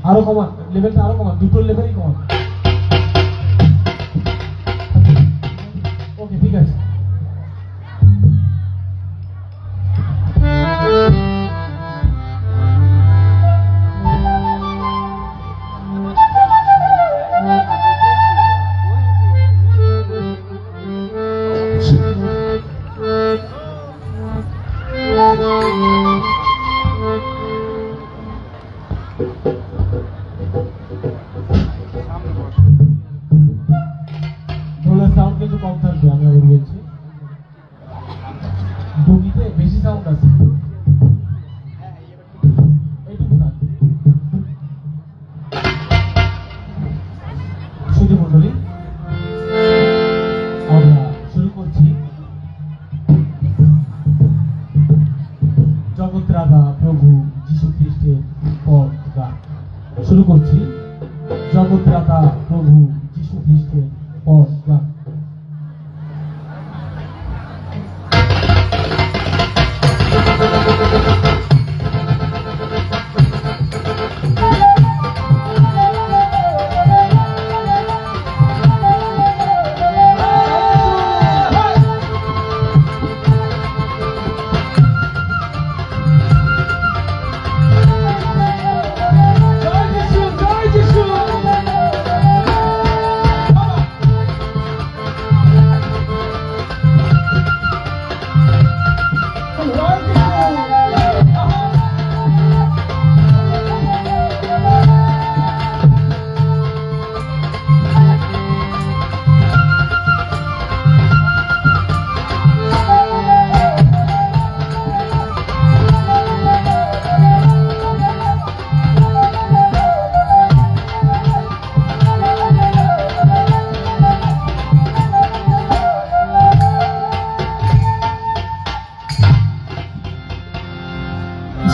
আরো কমান, লেভেলটা আরো কমান, দুটো লেভেলই কমান। ওকে, ঠিক আছে। সাউন্ড কিন্তু কম থাকবে, আমি আবার বলছি। ডুগিতে বেশি সাউন্ড আছে, এইটুকু থাকবে। সুধী মন্ডলী, আমরা শুরু করছি জগৎরাধা প্রভু যীশু খ্রিস্টের পর গান। শুরু করছি জগৎরাধা প্রভু যীশু খ্রিস্টের পর গান।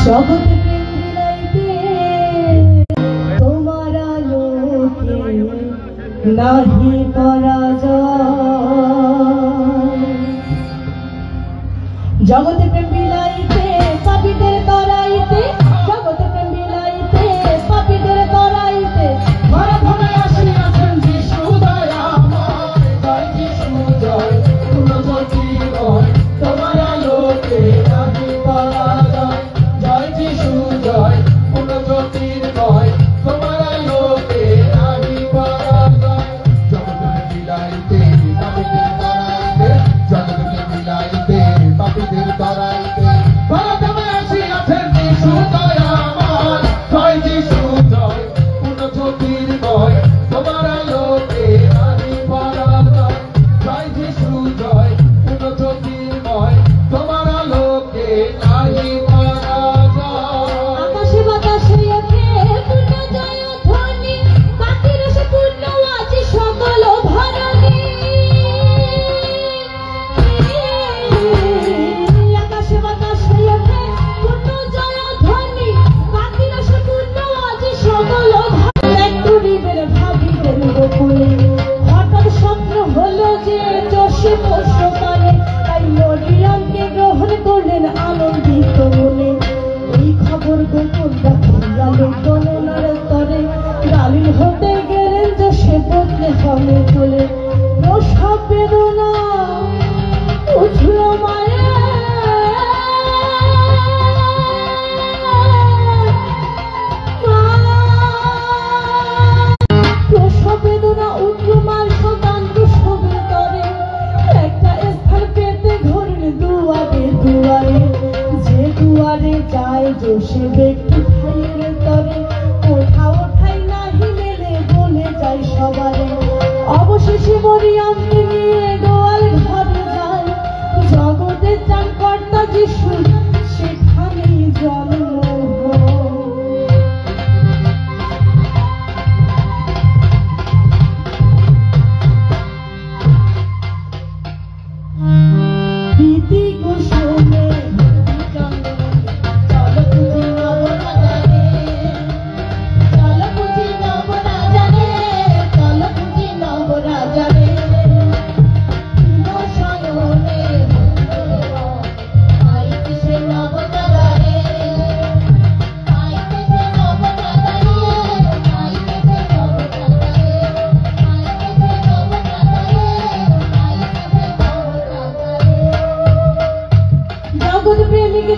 জগৎ প্রেম বিলাইতে তোমার আলোকে নাহি পরাজয়। জগৎ প্রেম বিলাইতে পাপীদের তরাইতে, জগৎ প্রেম বিলাইতে পাপীদের তরাইতে মারাধনে আসিয়াছেন যিশু দয়াময়। জয় যিশু জয়, গুণজ্যোতি জয়, তোমার আলোকে নাহি পরাজয়। জয় যিশু জয়, গুণজ্যোতির জয়, তোমার আলোকে নাহি পরাজয়। জগৎ প্রেম বিলাইতে পাপীদের তরাইতে, জগৎ প্রেম বিলাইতে পাপীদের তরাইতে মারাধনে আসিয়াছেন যিশু দয়াময়। জয় যিশু জয়, গুণজ্যোতির জয়, তোমার আলোকে নাহি পরাজয়। জয় যিশু জয়, গুণজ্যোতির জয়, তোমার আলোকে নাহি পরাজয়। আকাশে কোনটা গেল গণনার তরে গালিল হতে গেলেন যে সে বদলে হবে চলে প্রসব বেদনা উঠল মায়ে প্রসব বেদনা উঠল মার সন্তান প্রসবের তরে একটা স্থান পেতে ঘুরল দুয়ারে দুয়ারে যে দুয়ারে যায় যে সে ব্যক্তি ভাইয়ের তরে কোথাও ঠাই নাহি মেলে বলে যায় সবারে অবশেষে মরিয়মকে নিয়ে গোয়াল ঘরে যায় জগতের ত্রাণকর্তা যিশু সেখানেই জন্ম প্রীতি কুসুমে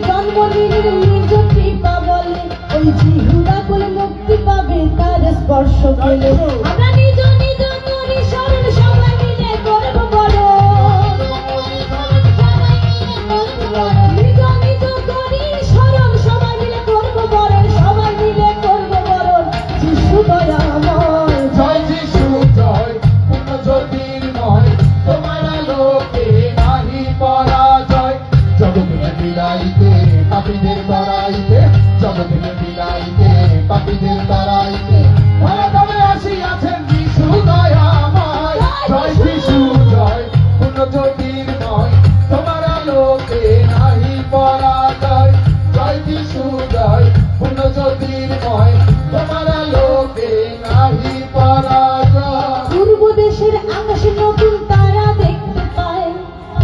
জন্ম নিলেন নিজ কৃপা বলে ওই জিহুদা কোলে মুক্তি পাবে তার স্পর্শ পেলে আমরা নিজ নিজ করি স্মরণ সবাই মিলে করব বড় নিজ নিজ করি স্মরণ সবাই মিলে করব বড় সবাই মিলে করব বড় যিশু দয়াময় জয় যিশু জয় পূর্ণ জ্যোতির্ময় তোমার আলোকে নাহি পরাজয় জগতের বিলাইতে পাপীদের তরাইতে জগতের বিলাইতে পাপীদের তরাইতে ধরাধামে আসিয়াছেন যিশু দয়াময় জয় যিশু জয় পূর্ণ জ্যোতির্ময় তোমার আলোকে নাহি পরাজয় জয় যিশু জয় পূর্ণ জ্যোতির্ময় তোমার আলোকে নাহি পরাজয় পূর্ব দেশের আকাশে নতুন তারা দেখতে পায়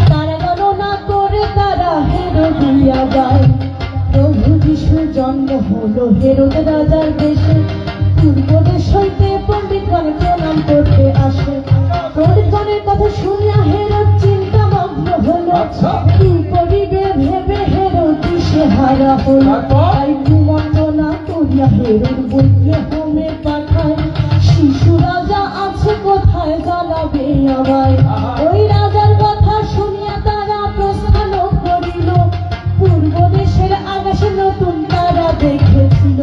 তারা গণনা করে তারা হেরোদিয়া যায় প্রভু যিশু জন্ম হলো হেরোদ রাজার দেশে পূর্ব দেশ হইতে পণ্ডিতগণ প্রণাম করতে আসে পণ্ডিতগণের কথা শুনিয়া হেরোদ চিন্তামগ্ন হলো কি করিবে ভেবে হেরোদ দিশেহারা হলো তাই কুমন্ত্রণা করিয়া হেরোদ বইকে হোমে পাঠায় শিশু রাজা আছে কোথায় জানাবে আমায় ওই রাজার কথা শুনিয়া তারা প্রস্থান করিল পূর্ব দেশের আকাশে নতুন তারা দেখেছিল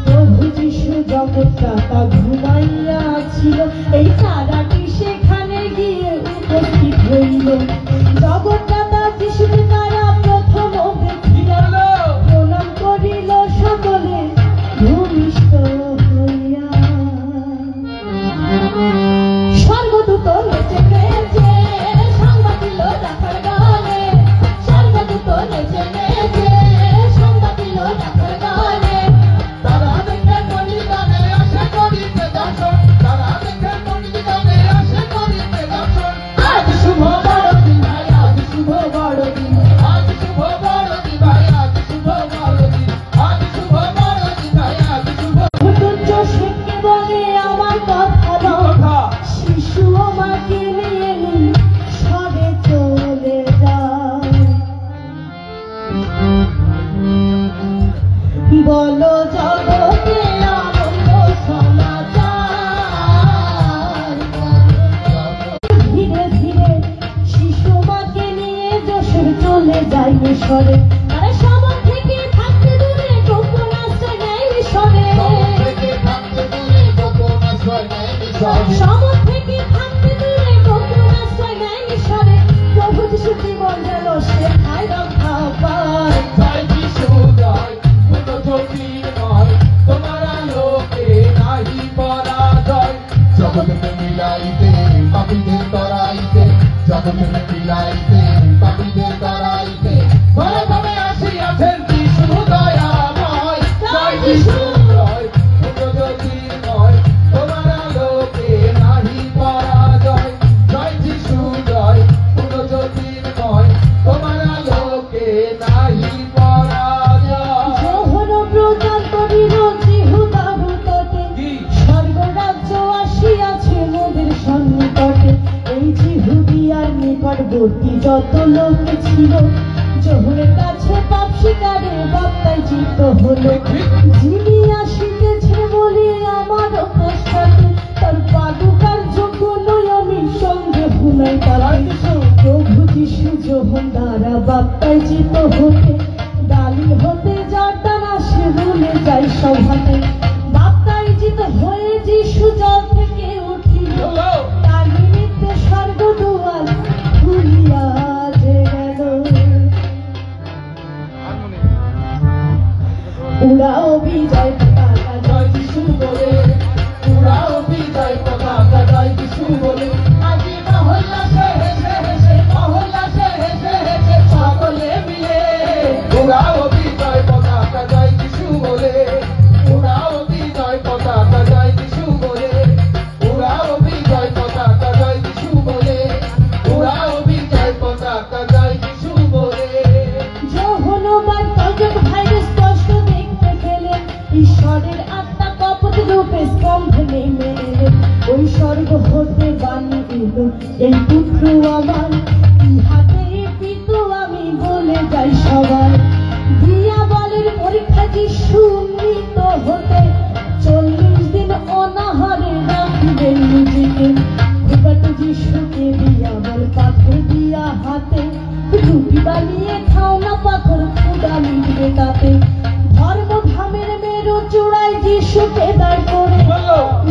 প্রভু যিশু জগৎটা ঘুমাইয়া ছিল এই তারাটি সেখানে গিয়ে উপস্থিত হইল জগৎটা যিশুকে তারা প্রথম দেখিল প্রণাম করিল সকলে ভূমিষ্ঠ হইয়া স্বর্গদূত নেচে নেচে সংবাদ দিল রাখার গানে স্বর্গদূত নেচে নেচে সংবাদ দিল রাখার গানে তারা দেখে পণ্ডিতগণে আসে করিতে দর্শন তারা দেখে পণ্ডিতগণে আসে করিতে দর্শন আজ শুভ বড়দিন ভাই আজ শুভ বড়দিন আজ শুভ বড়দিন ভাই আজ শুভ বড়দিন আজ শুভ বড়দিন ভাই আজ শুভ ঘটুচ্চ শিখকে বলে আমার কথা দাও শিশু আমাকে নিয়ে সবে চলে যায় বলো জগতে আনন্দ সমাচার ধীরে ধীরে শিশু মাকে নিয়ে যশোর চলে যায় মিশরে তারা সবার থেকে থাকতে দূরে গোপন আশ্রয় নেয় মিশরে সবার থেকে থাকতে দূরে গোপন আশ্রয় নেয় মিশরে প্রভু যিশু জীবন যেন সে খায় রক্ষা পায় জয় যিশু জয় পূর্ণ জ্যোতির্ময় তোমার আলোকে নাহি পরাজয় জগতের বিলাইতে পাপীদের তরাইতে জগতের বিলাইতে পাপীদের তরাইতে ধরাধামে আসিয়াছেন যিশু দয়াময় জয় যিশু জয় পূর্ণ জ্যোতির্ময় তোমার আলোকে নাহি পরাজয় জয় যিশু জয় পূর্ণ জ্যোতির্ময় তোমার আলোকে নাহি পরাজয় যৌবন ব্রত ভর্তি যত লোক ছিল, জোহরের কাছে পাপ শিকারে বাপ্তাই জিত হলো। যিনি আসিতেছে বলে আমার পশ্চাতে, তার পাদুকার যোগ্য নই আমি, সঙ্গে ভুলাই তারা। প্রভু যিশু যোহন দ্বারা বাপ্তাই জিত হতে, ডালিল হতে জর্দান আসে ভুলে যাই সভাতে। বাপ্তাই জিত হয়ে যিশু জল থেকে উঠিল, তার নিমিত্তে স্বর্গদুয়ার খুলিয়া যে গেল। উড়াও বিজয় পতাকা জয় যিশু বলে, উড়াও বিজয় পতাকা জয় যিশু বলে। আজি মহল্লাসে হেসে হেসে, মহল্লাসে হেসে হেসে সকলে মিলে উড়াও বিজয় পতাকা জয় যিশু বলে। উড়াও বিজয় পতাকা জয় যিশু বলে। উড়াও বিজয় পতাকা জয় যিশু বলে। উড়াও বিজয় পতাকা জয় যিশু বলে। যৌবনবান কয়েক ভাইরে স্পষ্ট দেখতে পেলেন, ঈশ্বরের আত্মা কপট রূপে স্তম্ভে নেমে এলেন। ওই স্বর্গ হতে বাণী এলো, এই পুত্র আমার, ইহাতে পিত আমি বলে যাই সবাই। দিয়া বলের পরীক্ষা যিশু মৃত হতে, 40 দিন অনাহারে রাখিলেন নিজেকে। ভূপাত যিশুকে দিয়া বল পাথর দিয়া হাতে, রুটি বানিয়ে খাও না পাথর ক্ষুধা মিটবে তাতে। ধর্মধামের মেরু চূড়ায় যিশুকে দাঁড় করে,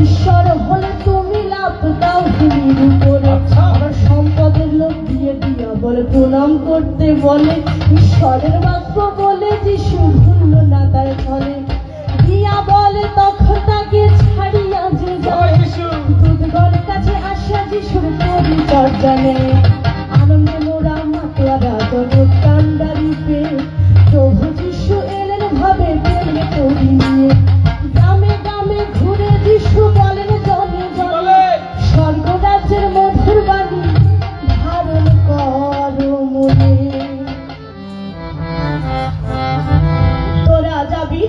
ঈশ্বর হলে তুমি লাভ দাও ভূমির উপরে। আমার সম্পদের লোক দিয়ে দিয়া বলে প্রণাম করতে বলে, ঈশ্বরের বাক্য বলে যিশু ভুলল না তার ফলে। দিয়া বলে তখন তাকে ছাড়িয়া যে যায়, দুধগণের কাছে আসিয়া যিশুর পরিচর্যা নেয়। আনন্দে মোরা মাতোয়ারা জগৎ কান্ডারিতে, প্রভু যিশু এলেন ভাবে প্রেমে করি নিয়ে। গ্রামে গ্রামে ঘুরে যিশু বলেন জনে জনে, স্বর্গরাজ্যের মধুর বাণী ধারণ করো মনে। তোরা যাবি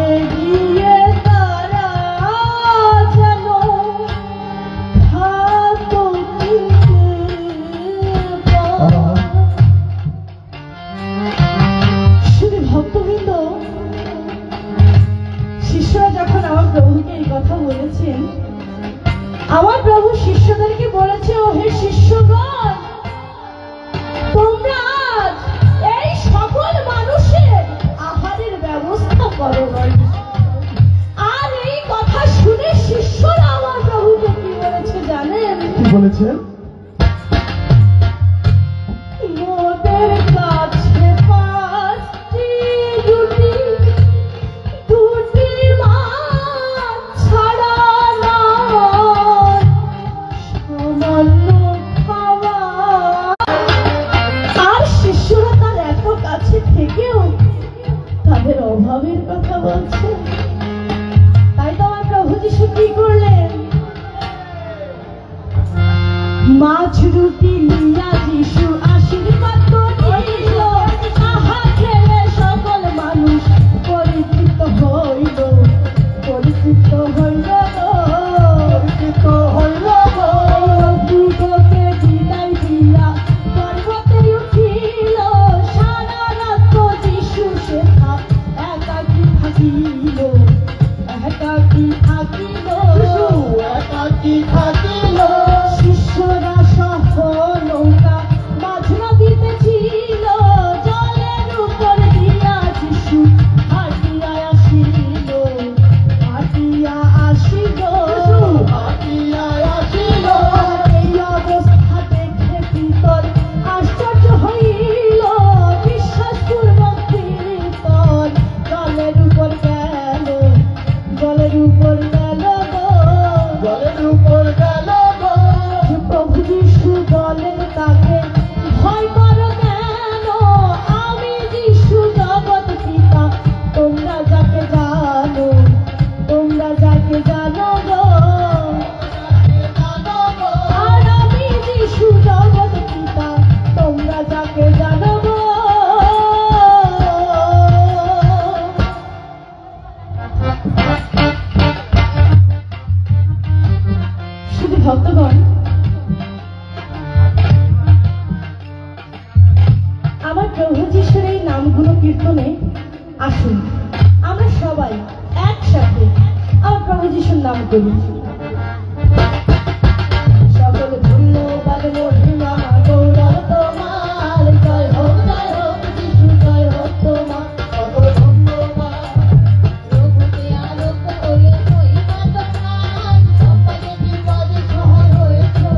কাছে গিয়ে তারা যেন শুধু ভক্তবৃন্দ, শিষ্যরা যখন আমার প্রভুকে এই কথা বলেছেন, আমার প্রভু শিষ্যদেরকে বলেছে, ও হে শিষ্যগণ, তোমরা এই সকল মানুষের আহারের ব্যবস্থা করো। আর এই কথা শুনে শিষ্যরা আমার প্রভুকে কি বলেছে জানেন? কি বলেছেন? মোদের কাছে 5টি রুটি, 2টি মাছ ছাড়া নয়, সামান্য খাবার। আর শিষ্যরা তার এত কাছে থেকেও তাদের অভাবের কথা বলছে। তাই তো আমার প্রভু যিশু কি করলেন? মাছ রুটি নিয়া যিশু আশীর্বাদ করিল, আহা খেলে সকল মানুষ পরিচিত হইল, পরিচিত হইল, পরিচিত হইল। দুর্গকে বিদায় দিয়া পর্বতে উঠিল, সারা রাত যিশু সেথা একাকী থাকিল, একাকী থাকিল, একাকী থাকিল। শিষ্যরা সহ নৌকা মাঝ নদীতে ছিল, জলের উপর দিয়া যিশু হাঁটিয়া আসিল, হাঁটিয়া আসিল, হাঁটিয়া আসিল। এই অবস্থা দেখে পিতর আশ্চর্য হইল, বিশ্বাসপূর্বক পিতর জলের উপর গেল, জলের উপর গেল, জলের উপর গেল। প্রভু যিশু বলেন তাকে, ভয় করো কেন, আমি যিশু জগৎ পিতা, তোমরা যাকে জানো, তোমরা যাকে জানো গো। আর আমি যিশু জগৎ পিতা, তোমরা যাকে জানো গো। শুধু ভক্তগণ, আমার প্রভু যিশুর এই নামগুলো কীর্তনে আসুন আমরা সবাই একসাথে আমার প্রভু যিশুর নাম করি। সকল ধন্যবাদ মহিমা গৌরব তোমার, জয় হোক যিশু, জয় হোক তোমার। সকল ধন্যবাদ প্রভুকে আলোক করে মহিমা তোমার, সকলে বিপদ সহায় হয়েছে।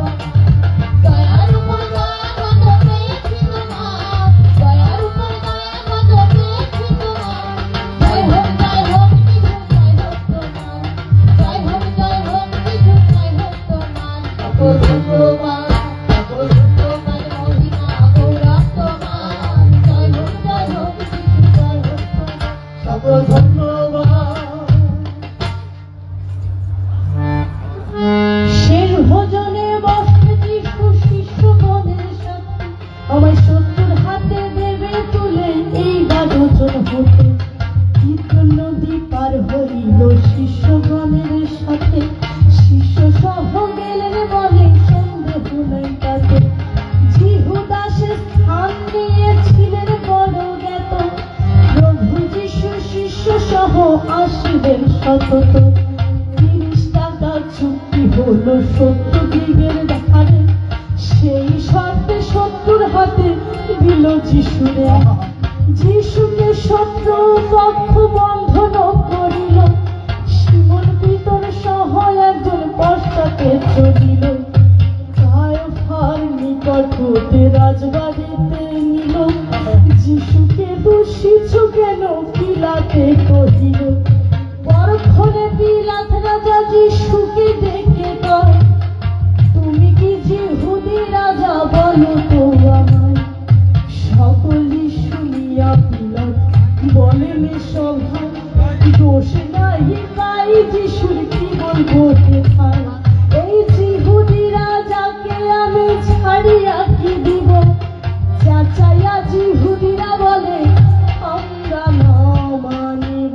দয়ার উপর দয়া কত পেয়েছি তোমার, দয়ার উপর দয়া কত পেয়েছি তোমার। জয় হোক যিশু, জয় হোক তোমার, জয় হোক যিশু, জয় হোক তোমার। সকল ধন্যবাদ, সকল ধন্যবাদ মহিমা গৌরব তোমার, জয় হোক যিশু, জয় হোক তোমার। সকল ধন্যবাদ। শেষ ভোজনে বসে যিশু শিষ্যগণের সাথে, আমায় শত্রুর হাতে দেবে তুলে, এই বাদজন হতে কীর্তন নদী পার হইল শিষ্যগণের সাথে। শিষ্য সহ গেলেন বলে সন্দেহ নাই তাতে, জিহুদাসের স্থান নিয়েছিলেন বড় জ্ঞাত, প্রভু যিশু শিষ্য সহ আসিলেন সতত। 30 টাকা চুক্তি হলো সত্য দিগের ধারে, সেই শর্তে শত্রুর হাতে দিল যিশুরে। যিশুকে শত্রু পক্ষ বন্ধন করিল, সিমন পিতর সহ একজন পশ্চাতে চলিল। কায়ফার নিকট হতে রাজবাড়িতে নিল, যিশুকে দোষিছ কেন পিলাতে কহিল। পরক্ষণে পিলাত রাজা যিশুকে ডেকে কয়, তুমি কি যিহুদি রাজা বলো তো আমায়। সকলে শুনিয়া পিলাত বলেন সভায়, দোষ নাই পাই যিশুর, কি বলবো হেথায়। এই যিহুদি রাজাকে আমি ছাড়িয়া কি দিব। চাচাইয়া যিহুদিরা বলে আমরা না মানিব।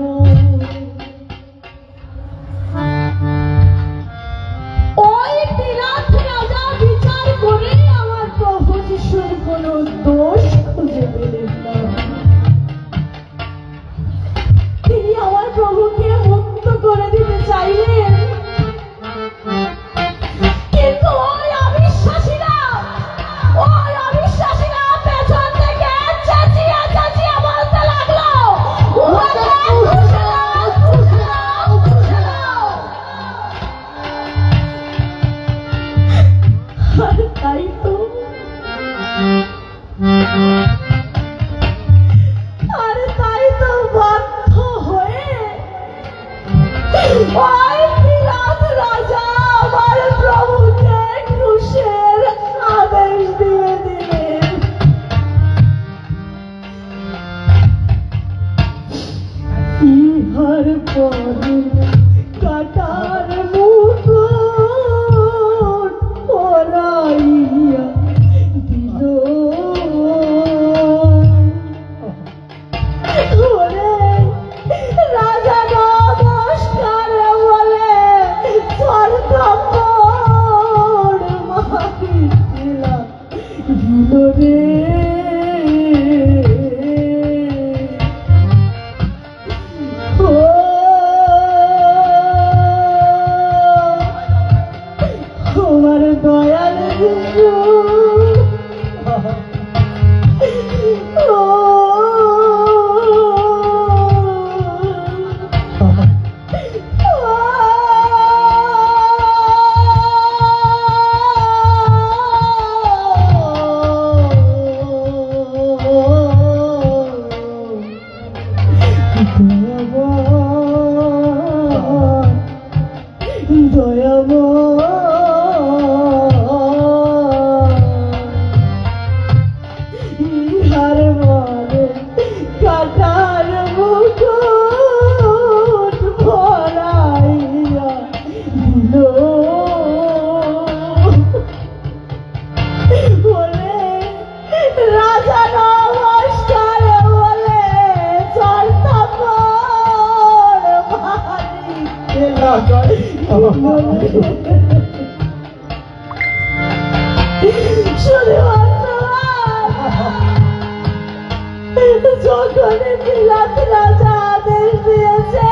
ওই বিলাত রাজা আমার প্রভুকে ক্রুশের আদেশ দিয়ে দিলেন। ইহার পরে কাটার মুকুট পরাইয়া দিল। ওরে রাজা নমস্কার বলে সরকার মারি দিলা দিল রে। তোমার দয়াল ইহার বলে কাটার মুকুট ভরাইয়া দিল। বলে রাজা নমস্কার বলে সরকার মারি দিলা। যখন বিলাত রাজা আদেশ দিয়েছে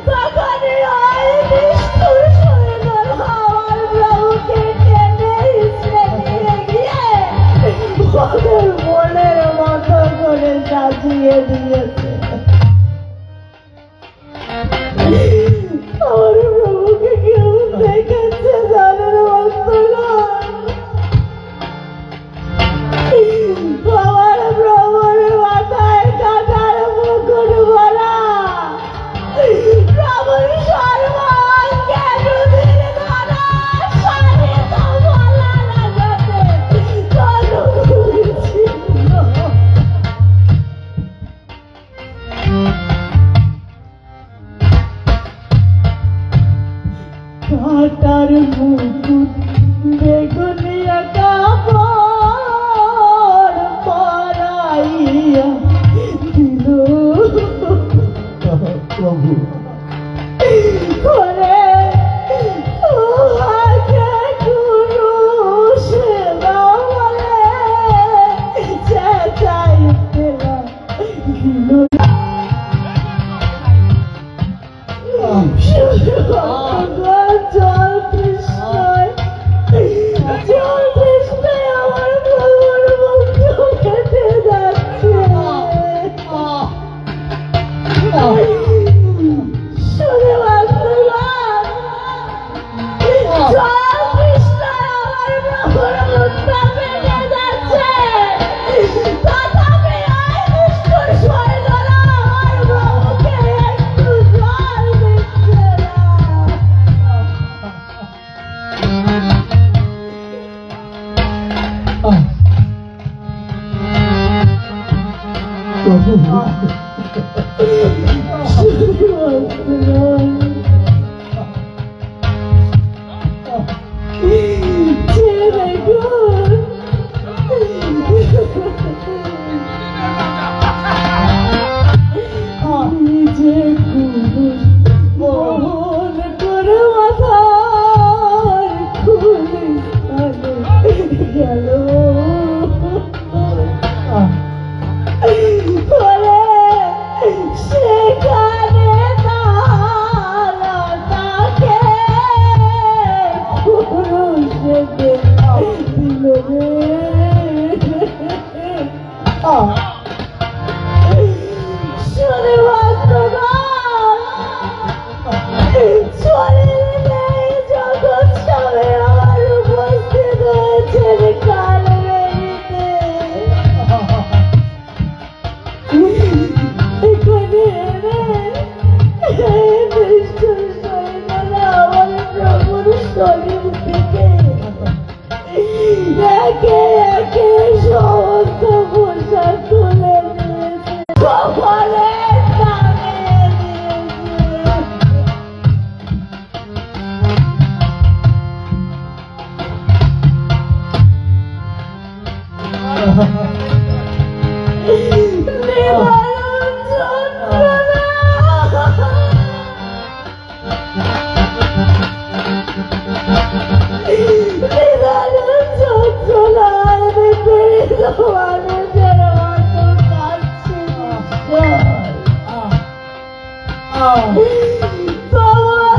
তখনই ওই নিষ্ঠুর সৈন্যর আমার প্রভুকে টেনে হিঁচড়ে নিয়ে গিয়ে ওদের মনের মতো করে সাজিয়ে দিয়েছে। আমার প্রভুকে কেউ দেখেছে জানেন ভক্তগণ? আমার প্রভুর মাথায় কাটার মুকুট ভরা, প্রভুর সর্বাঙ্গে নদীর ধারা সারিত ভোলা লাগাতে তনুর ছিল। কাটার মুকুট বেগুনিয়া কাপড় পরাইয়া দিল। প্রভু ওরে উহাকে ক্রুশে বলে চেঁচাইতে লাগিল। জল কৃষ্ণায় জল কৃষ্ণায় আমার প্রভুর মুখ কেটে যাচ্ছে। শুনে বাস্তবান জল কৃষ্ণায় আমার প্রভুর মুখটা কেটে যাচ্ছে, তথাপি ওই নিষ্ঠুর সৈন্যরা আমার প্রভুকে একটু জল দিচ্ছে না। প্রভু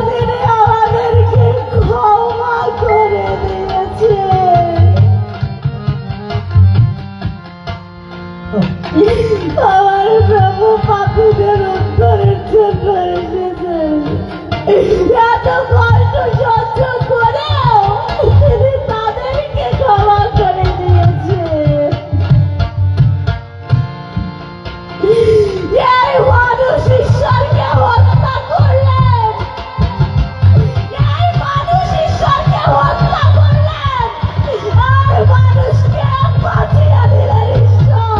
তিনি আমাদেরকে ক্ষমা করে দিয়েছে। আমার প্রভু পাপীদের উদ্ধারের জন্য এসেছেন। এত কষ্ট সহ্য করেও তিনি তাদেরকে ক্ষমা করে দিয়েছে। এই মানুষ ঈশ্বরকে হত্যা করলেন, এই মানুষ ঈশ্বরকে হত্যা করলেন, আর মানুষকে বাঁচিয়ে দিলেন ঈশ্বর।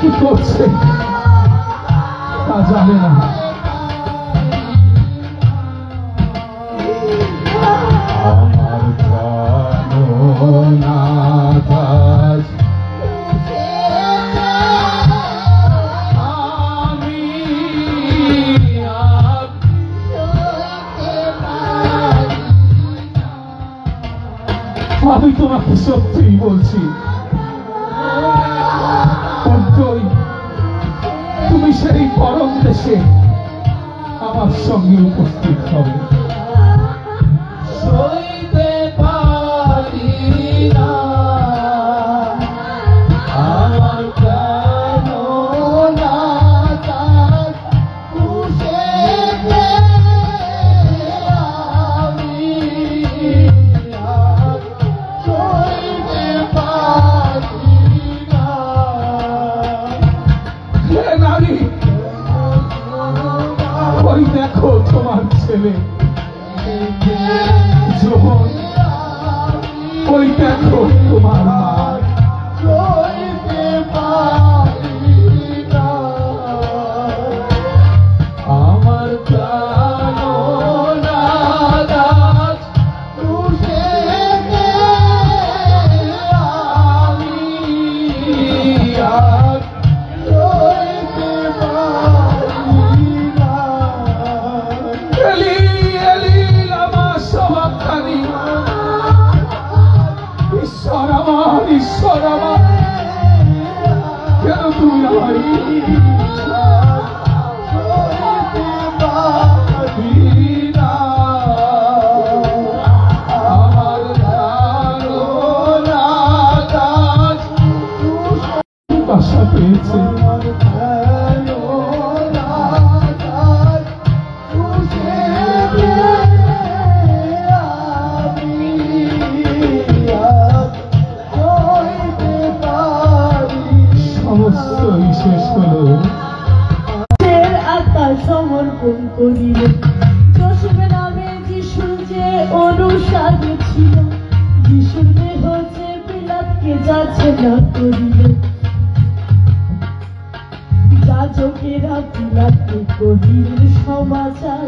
কি করছে তা জানে না। আমার প্রাণনাথ আমি তোমাকে সত্যিই বলছি, তুমি সেই পরম দেশে আমার সঙ্গে উপস্থিত হবে। সইতে পারি না আমার প্রাণনাথ, ওই দেখো তোমার মা সইতে পারি না আমার প্রাণনা দাস তুষে আমি আর সইতে পারি না এলি এলি আমার সবাকারী ঈশ্বর আমার কেন তুমি আমার সইতে পারি না আমার ধারণা দাস বাসা পেয়েছে সমস্তই শেষ হলো আত্মা সমর্পণ করিল জোসেফ নামে যিশুর যে অনুসারী ছিল যিশুর দেহ যে পিলাতকে যাচনা করিল যাজকেরা পিলাতকে করিল সমাচার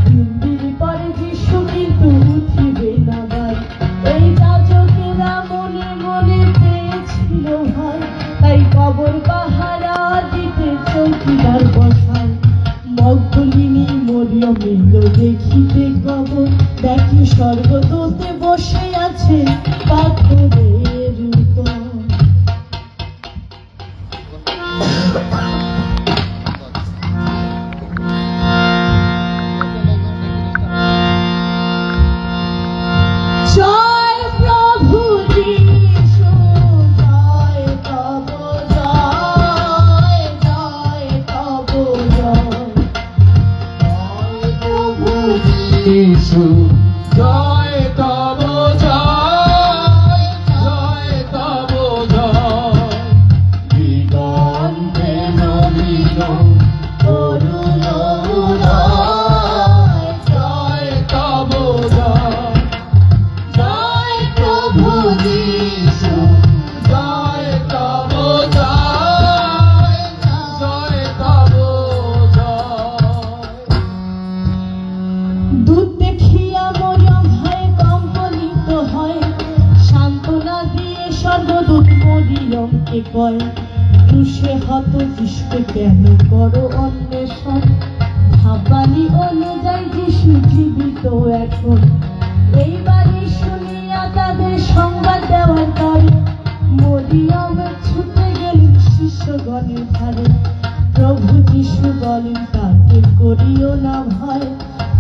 3 দিন পরে যিশু কিন্তু উঠিবে না ভাই এই যাজকেরা মনে মনে পেয়েছিল ভয় তাই কবর পাহারা দিতে চৌকিদার বসায় মগদলিনী মরিয়ম এলো দেখিতে কবর দেখি স্বর্গদূতে বসে আছে পাথরের উপর জয় প্রভু যিশু জয় তব জয় জয় তব জয় প্রভু যিশু জয় তব জয় জয় তব জয় দিগন্তে নবীন করুণ উদয় জয় তব জয় জয় প্রভু যিশু জয় তব জয় জয় তব জয় দূত দেখিয়া মরিয়ম ভয়ে কম্পনিত হয় সান্ত্বনা দিয়ে স্বর্গদূত মরিয়মকে কয় ক্রুশে হত যিশুকে কেন করো অন্বেষণ ভাববাণী অনুযায়ী যিশু জীবিত এখন এই বাণী শুনিয়া তাদের সংবাদ দেওয়ার পরে মরিয়ম ছুটে গেলেন শিষ্যগণের ধারে প্রভু যিশু বলেন তাকে করিও না ভয়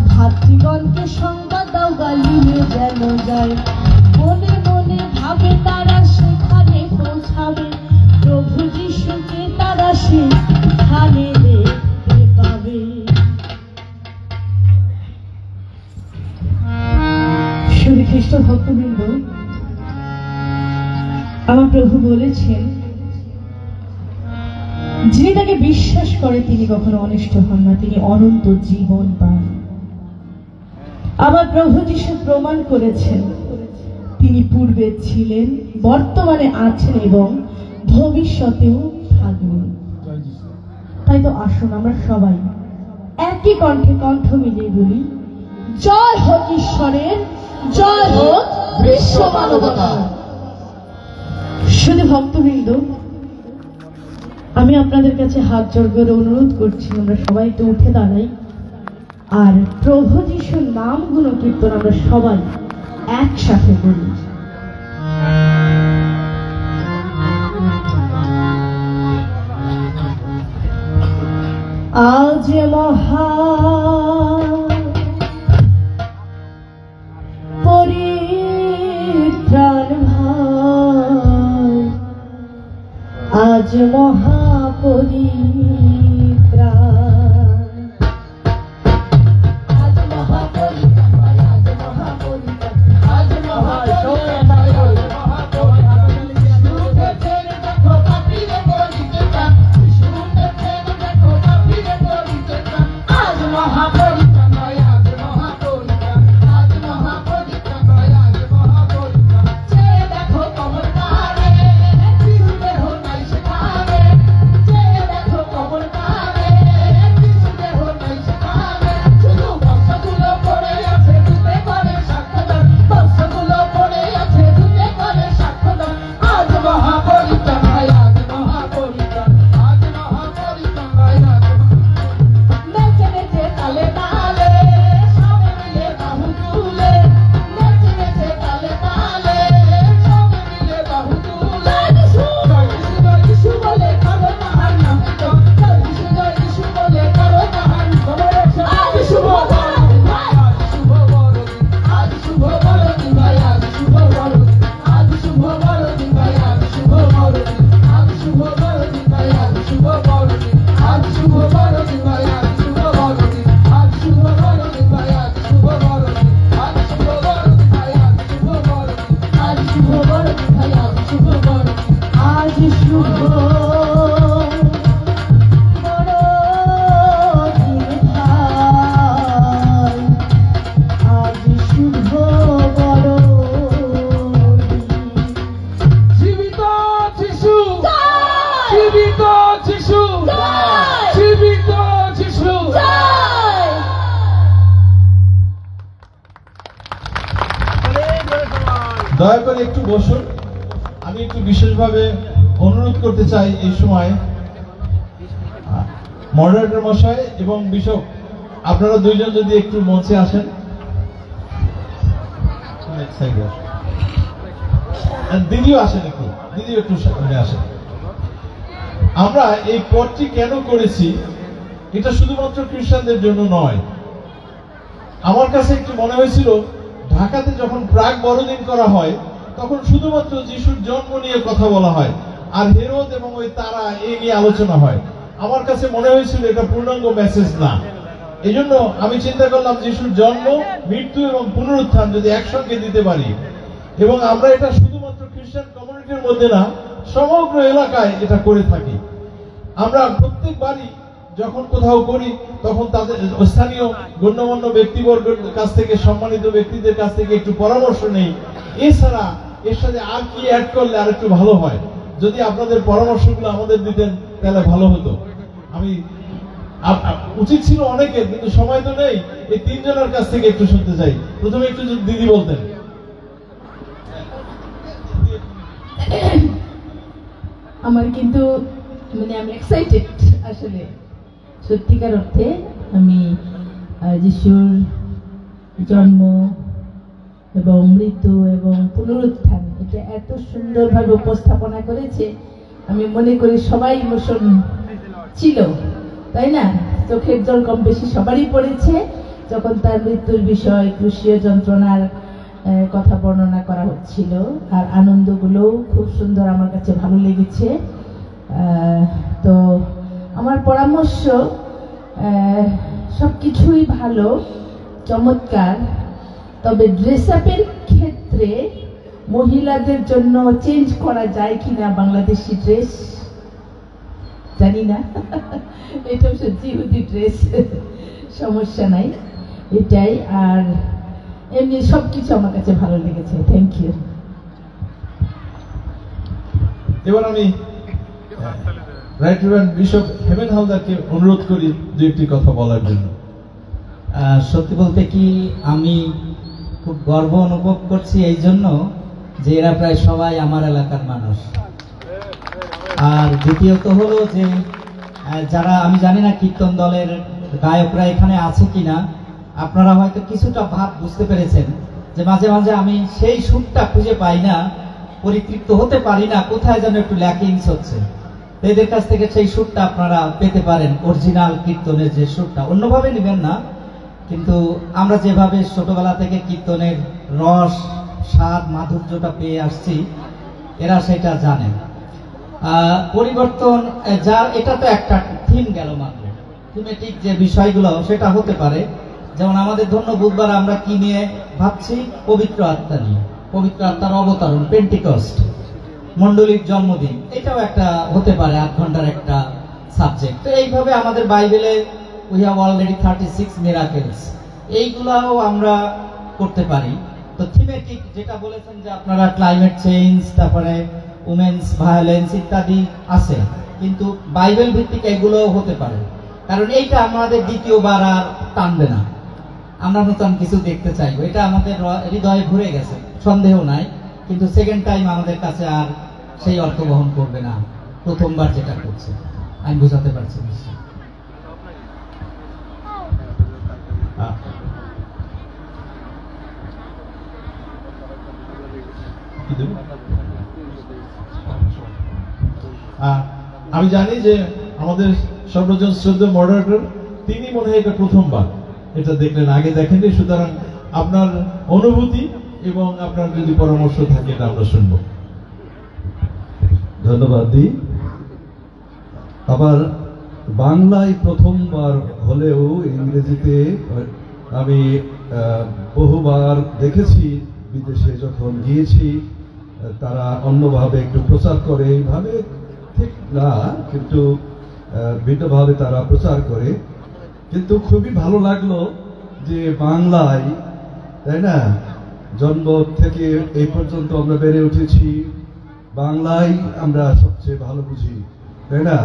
ভাতৃগণকে সংবাদ দাও গালিলে যেন যায় মনে মনে ভাবে তারা সেখানে পৌঁছাবে প্রভু যিশুকে তারা সেখানে দেখতে পাবে শুধু খ্রিস্ট ভক্তবৃন্দ আমার প্রভু বলেছেন যিনি তাকে বিশ্বাস করে তিনি কখনো অনিষ্ট হন না তিনি অনন্ত জীবন পান আমার প্রভু যিশু প্রমাণ করেছেন তিনি পূর্বে ছিলেন বর্তমানে আছেন এবং ভবিষ্যতেও থাকবেন তাই তো আসুন আমরা সবাই একই কণ্ঠে কণ্ঠ মিলিয়ে বলি জয় হোক ঈশ্বরের জয় হোক বিশ্ব মানবতার শুধু ভক্তবৃন্দ আমি আপনাদের কাছে হাত জোড় করে অনুরোধ করছি আমরা সবাই তো উঠে দাঁড়াই আর প্রভু যিশুর নামগুলো কীর্তন আমরা সবাই একসাথে করি আজ মহা পরিত্রাণ ভাই আজ মহাপরিত্রাণ আজ মহাপরিত্রাণ আজ মহাপরিত্রাণ আজ মহাপরিত্রাণ দয়া করে একটু বসুন। আমি একটু বিশেষভাবে অনুরোধ করতে চাই এই সময় মডারেটর মশাই এবং বিশপ, আপনারা দুইজন যদি একটু মঞ্চে আসেন। দিদিও আসেন, দিদিও একটু সামনে আসেন। আমরা এই পথটি কেন করেছি, এটা শুধুমাত্র খ্রিস্টানদের জন্য নয়। আমার কাছে একটু মনে হয়েছিল, ঢাকাতে যখন প্রাক বড়দিন করা হয় তখন শুধুমাত্র যিশুর জন্ম নিয়ে কথা বলা হয়, আর হেরোদ এবং ওই তারা এই নিয়ে আলোচনা হয়। আমার কাছে মনে হয়েছিল এটা পূর্ণাঙ্গ মেসেজ না। এই জন্য আমি চিন্তা করলাম যিশুর জন্ম, মৃত্যু এবং পুনরুত্থান যদি একসঙ্গে দিতে পারি, এবং আমরা এটা শুধুমাত্র খ্রিস্টান কমিউনিটির মধ্যে না, সমগ্র এলাকায় এটা করে থাকি। আমরা প্রত্যেকবারই যখন কোথাও করি তখন তাদের স্থানীয় গণ্যমান্য ব্যক্তিবর্গের কাছ থেকে, সম্মানিত ব্যক্তিদের কাছ থেকে একটু পরামর্শ নেই। এছাড়া এর সাথে আর কি অ্যাড করলে আর একটু ভালো হয়, যদি আপনাদের পরামর্শগুলো আমাদের দিতেন তাহলে ভালো হতো। আমি উচিত ছিল অনেকের, কিন্তু সময় তো নেই। এই তিনজনের কাছ থেকে একটু শুনতে চাই। প্রথমে একটু যদি দিদি বলতেন। আমার কিন্তু আমি এক্সাইটেড আসলে, সত্যিকার অর্থে। আমি যিশুর জন্ম এবং মৃত্যু এবং পুনরুত্থান এটা এত সুন্দরভাবে উপস্থাপনা করেছে, আমি মনে করি সবাই ইমোশন ছিল, তাই না? চোখের জল কম বেশি সবারই পড়েছে যখন তার মৃত্যুর বিষয়, ক্রুশীয় যন্ত্রণার কথা বর্ণনা করা হচ্ছিল। আর আনন্দগুলোও খুব সুন্দর, আমার কাছে ভালো লেগেছে। তো আমার পরামর্শ, সবকিছুই ভালো, চমৎকার, তবে ড্রেস আপের ক্ষেত্রে মহিলাদের জন্য চেঞ্জ করা যায় কিনা বাংলাদেশি ড্রেস, জানি না। এটা সত্যি ইহুদি ড্রেস, সমস্যা নাই, এটাই। আর এমনি সবকিছু আমার কাছে ভালো লেগেছে। Thank you. এবার আমি রাইট রেভারেন্ড বিশপ হেমেন হালদারকে অনুরোধ করি দু একটি কথা বলার জন্য। সত্যি বলতে কি, আমি খুব গর্ব অনুভব করছি এই জন্য যে এরা প্রায় সবাই আমার এলাকার মানুষ। আর দ্বিতীয়ত হলো যে যারা, আমি জানি না কীর্তন দলের গায়করা এখানে আছে কিনা, আপনারা হয়তো কিছুটা ভাব বুঝতে পেরেছেন যে মাঝে মাঝে আমি সেই সুরটা খুঁজে পাই না, পরিতৃপ্ত হতে পারি না, কোথায় যেন একটু ল্যাকিংস হচ্ছে। এদের কাছ থেকে সেই সুরটা আপনারা পেতে পারেন, অরিজিনাল কীর্তনের যে সুরটা। অন্যভাবে নেবেন না, কিন্তু আমরা যেভাবে ছোটবেলা থেকে কীর্তনের রস, স্বাদ, মাধুর্যটা পেয়ে আসছি, এরা সেটা জানে। পরিবর্তন যা, এটা তো একটা থিম গেল মাত্র, থিমেটিক যে বিষয়গুলো সেটা হতে পারে। যেমন আমাদের ধন্য বুধবার আমরা কি নিয়ে ভাবছি, পবিত্র আত্মা নিয়ে, পবিত্র আত্মার অবতরণ, পেন্টিকস্ট, মণ্ডলীর জন্মদিন, এটাও একটা হতে পারে 8 ঘন্টার একটা সাবজেক্ট। তো এইভাবে আমাদের বাইবেলে উই হ্যাভ অলরেডি 36 মিরাকেলস, এইগুলাও আমরা করতে পারি। তো থিমেটিক যেটা বলেছেন যে আপনারা ক্লাইমেট চেঞ্জ, তারপরে উমেন্স ভায়োলেন্স ইত্যাদি আছে, কিন্তু বাইবেল ভিত্তিক এগুলোও হতে পারে, কারণ এইটা আমাদের দ্বিতীয়বার আর টানবে না। আমরা নতুন কিছু দেখতে চাইবো, এটা আমাদের হৃদয়ে ঘুরে গেছে, সন্দেহ নাই, কিন্তু সেকেন্ড টাইম আমাদের কাছে আর সেই অর্থ বহন করবে না প্রথমবার যেটা করছে। আমি বুঝাতে পারছি নিশ্চয়। আমি জানি যে আমাদের সর্বজন শ্রদ্ধেয় মডারেটর, তিনি মনে হয় এটা প্রথমবার এটা দেখলেন, আগে দেখেননি। সুতরাং আপনার অনুভূতি এবং আপনার যদি পরামর্শ থাকে এটা আমরা শুনবো। ধন্যবাদ দি। আবার বাংলায় প্রথমবার হলেও ইংরেজিতে আমি বহুবার দেখেছি, বিদেশে যখন গিয়েছি তারা অন্যভাবে একটু প্রচার করে, এইভাবে ঠিক না, কিন্তু ভিন্নভাবে তারা প্রচার করে। কিন্তু খুবই ভালো লাগলো যে বাংলায়, তাই না, জন্ম থেকে এই পর্যন্ত আমরা বেড়ে উঠেছি, বাংলায় আমরা সবচেয়ে ভালো বুঝি, তাই না?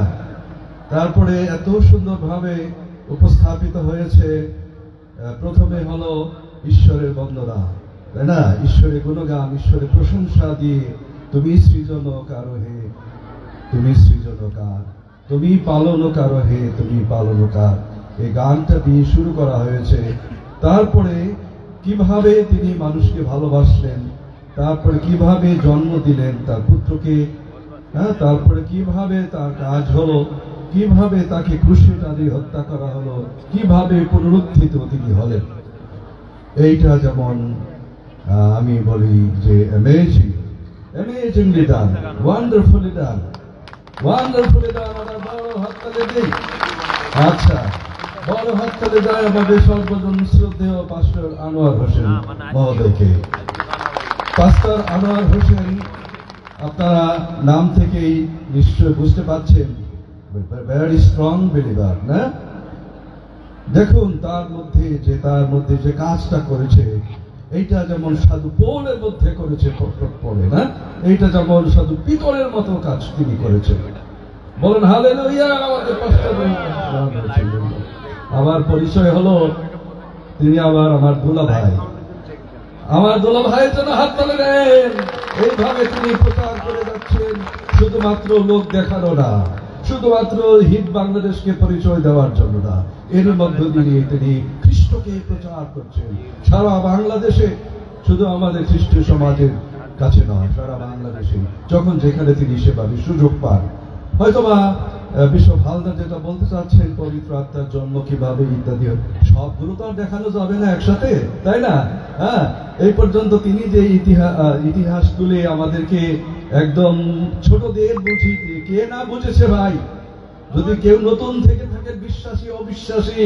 তারপরে এত সুন্দরভাবে উপস্থাপিত হয়েছে। প্রথমে হলো ঈশ্বরের বন্দনা, তাই না? ঈশ্বরের গুণগান, ঈশ্বরের প্রশংসা দিয়ে তুমি সৃজনকার হে, তুমি সৃজনকার, তুমি পালনকার হে, তুমি পালনকার, এই গানটা দিয়ে শুরু করা হয়েছে। তারপরে কিভাবে তিনি মানুষকে ভালোবাসলেন, তারপরে কিভাবে জন্ম দিলেন তার পুত্রকে, তারপরে কিভাবে তার কাজ হলো, কিভাবে তাকে ক্রুশে টানিয়ে হত্যা করা হলো, কিভাবে পুনরুত্থিত তিনি হলেন। এইটা যেমন আমি বলি যে অ্যামেজিংলি ডান, ওয়ান্ডারফুলি ডান, ওয়ান্ডারফুলি ডান। আমার বড় হাততালি দিই। আচ্ছা, বড় হাততালি দেয় আমাদের সর্বজন শ্রদ্ধেয় পাস্টর আনোয়ার হোসেন মহোদয়কে। পাস্টর আনোয়ার হোসেন, আপনারা নাম থেকেই নিশ্চয় বুঝতে পারছেন, ভেরি স্ট্রং বিলিভার না? দেখুন তার মধ্যে যে কাজটা করেছে, এইটা যেমন সাধু পৌলের মধ্যে করেছে পড়ে না, এইটা যেমন সাধু পিতলের মতো কাজ তিনি করেছেন। বলেন হালেলুয়া। আমাদের পাস্টর আবার পরিচয় হলো, তিনি আবার আমার দুলা ভাই, আমার দুলা ভাইয়ের জন্য হাত তালে দেন। এইভাবে তিনি প্রচার করে যাচ্ছেন, শুধুমাত্র লোক দেখানো না, শুধুমাত্র হিট বাংলাদেশকে পরিচয় দেওয়ার জন্য না, এর মধ্য দিয়ে তিনি খ্রিস্টকে প্রচার করছেন সারা বাংলাদেশে, শুধু আমাদের খ্রিস্ট সমাজের কাছে নয়, সারা বাংলাদেশে যখন যেখানে তিনি সেভাবে সুযোগ পান। হয়তোবা বিশ্বপ হালদার যেটা বলতে চাচ্ছেন, পবিত্র আত্মার জন্ম কিভাবে ইত্যাদি, সবগুলো তো আর দেখানো যাবে না একসাথে, তাই না? হ্যাঁ, এই পর্যন্ত তিনি যে ইতিহাস তুলে আমাদেরকে একদম ছোটদের বুঝি, কে না বুঝেছে ভাই? যদি কেউ নতুন থেকে থাকে, বিশ্বাসী অবিশ্বাসী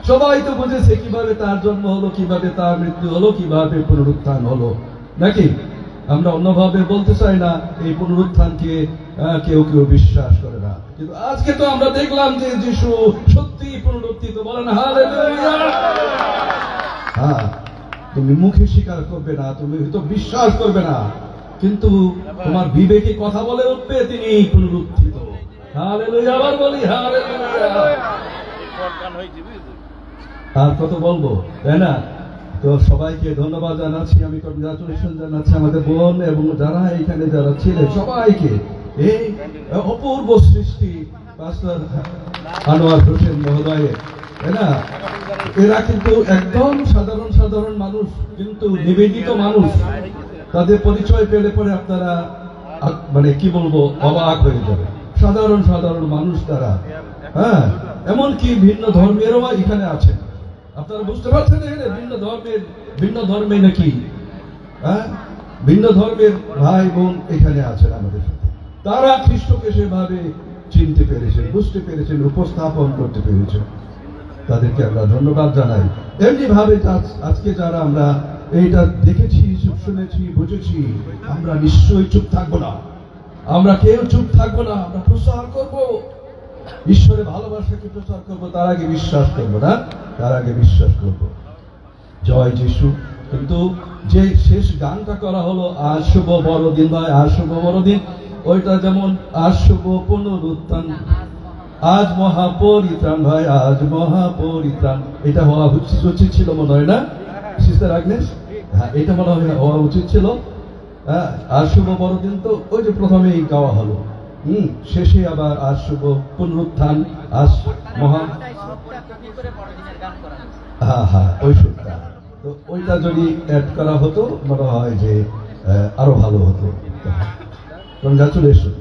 সবাই তো বুঝেছে কিভাবে তার জন্ম হলো, কিভাবে তার মৃত্যু হলো, কিভাবে পুনরুত্থান হলো, নাকি? আমরা অন্যভাবে বলতে চাই না, এই পুনরুত্থানকে কেউ কেউ বিশ্বাস করে না, কিন্তু আজকে তো আমরা দেখলাম যে যিশু সত্যি পুনরুত্থিত। বলেন হালেলুয়া। হ্যাঁ, তুমি মুখে স্বীকার করবে না, তুমি হয়তো বিশ্বাস করবে না, কিন্তু তোমার বিবেকে কথা বলে উঠবে তিনি পুনরুত্থিত। হালেলুয়া। আবার বলি হালেলুয়া। আর কত বলবো, তাই না? তো সবাইকে ধন্যবাদ জানাচ্ছি, আমি কংগ্রাচুলেশন জানাচ্ছি আমাদের বোন এবং যারা এখানে যারা ছিলেন সবাইকে। এই অপূর্ব সৃষ্টি পাস্টর আনোয়ার হোসেন মহোদয়ের, তাই না? এরা কিন্তু একদম সাধারণ মানুষ, কিন্তু নিবেদিত মানুষ। তাদের পরিচয় পেলে পরে আপনারা মানে কি বলবো, অবাক হয়ে যাবে। সাধারণ মানুষ তারা, হ্যাঁ, এমনকি ভিন্ন ধর্মেরও এখানে আছেন। আপনারা বুঝতে পারছেন এখানে ভিন্ন ধর্মে নাকি, হ্যাঁ, ভিন্ন ধর্মের ভাই বোন এখানে আছেন আমাদের সাথে। তারা খ্রিস্টকে সেভাবে চিনতে পেরেছেন, বুঝতে পেরেছেন, উপস্থাপন করতে পেরেছেন। তাদেরকে আমরা ধন্যবাদ জানাই। এমনি ভাবে আজকে যারা আমরা এইটা দেখেছি, শুনেছি, বুঝেছি, আমরা নিশ্চয়ই চুপ থাকবো না, আমরা কেউ চুপ থাকবো না, আমরা প্রচার করবো, ঈশ্বরের ভালোবাসাকে প্রচার করবো। তার আগে বিশ্বাস করবো না, তার আগে বিশ্বাস করবো। জয় যিশু। কিন্তু যে শেষ গানটা করা হলো, আজ শুভ বড়দিন ভাই, আজ শুভ বড়দিন, ওইটা যেমন আজ শুভ পুনরুত্থান, আজ মহাপরিত্রাণ ভাই, আজ মহাপরিত্রাণ, এটা হওয়া উচিত ছিল মনে হয় না সিস্টার আগ্নেস? হ্যাঁ, এটা মনে হয় হওয়া উচিত ছিল। হ্যাঁ, আজ শুভ বড়দিন তো ওই যে প্রথমেই গাওয়া হলো, শেষে আবার আজ শুভ পুনরুত্থান, আজ মহা, হ্যাঁ ওই সুরটা, তো ওইটা যদি অ্যাড করা হতো মনে হয় যে আরো ভালো হতো। কংগ্রাচুলেশন।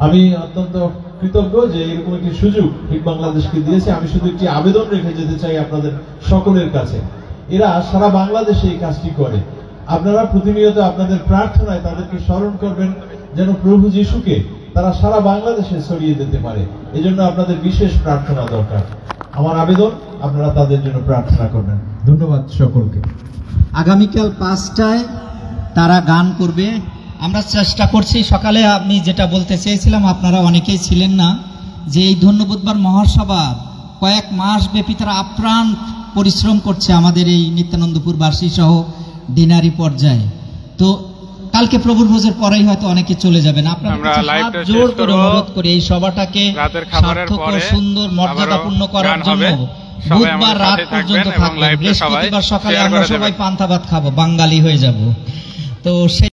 আমি অত্যন্ত কৃতজ্ঞ যে এরকম একটি সুযোগ হিট বাংলাদেশকে দিয়েছে। আমি শুধু একটি আবেদন রেখে যেতে চাই আপনাদের সকলের কাছে। এরা সারা বাংলাদেশে এই কাজটি করে। আপনারা প্রতিনিয়ত আপনাদের প্রার্থনায় তাদেরকে স্মরণ করবেন, যেন প্রভু যিশুকে তারা সারা বাংলাদেশে ছড়িয়ে দিতে পারে। এজন্য আপনাদের বিশেষ প্রার্থনা দরকার। আমার আবেদন, আপনারা তাদের জন্য প্রার্থনা করবেন। ধন্যবাদ সকলকে। আগামীকাল 5টায় তারা গান করবে। আমরা চেষ্টা করছি, সকালে আমি যেটা বলতে চেয়েছিলাম, আপনারা অনেকেই ছিলেন না, যে এই ধন্য বুধবার মহাসভা কয়েক মাস ব্যাপী তারা আপ্রাণ পরিশ্রম করছে আমাদের এই নিত্যানন্দপুর বাসী সহ ডিনারি পর্যায়ে। তো কালকে প্রভুর ভোজের পরেই হয়তো অনেকে চলে যাবেন। আপনারা আমরা কাছে হাত লাইভটা জোর শেষ করে করব। অনুরোধ করি এই সভাটাকে রাতের খাবারের সার্থক ও পরে সুন্দর মর্যাদাপূর্ণ আবারও করার গান জন্য হবে। সবাই বুধবার আমাদের রাত সাথে পর্যন্ত থাকবেন এবং থাকবেন, লাইভটা সবাই বৃহস্পতিবার সকালে শেয়ার আমরা করে সবাই দেবেন। পান্তা ভাত খাবো, বাঙালি হয়ে যাব। তো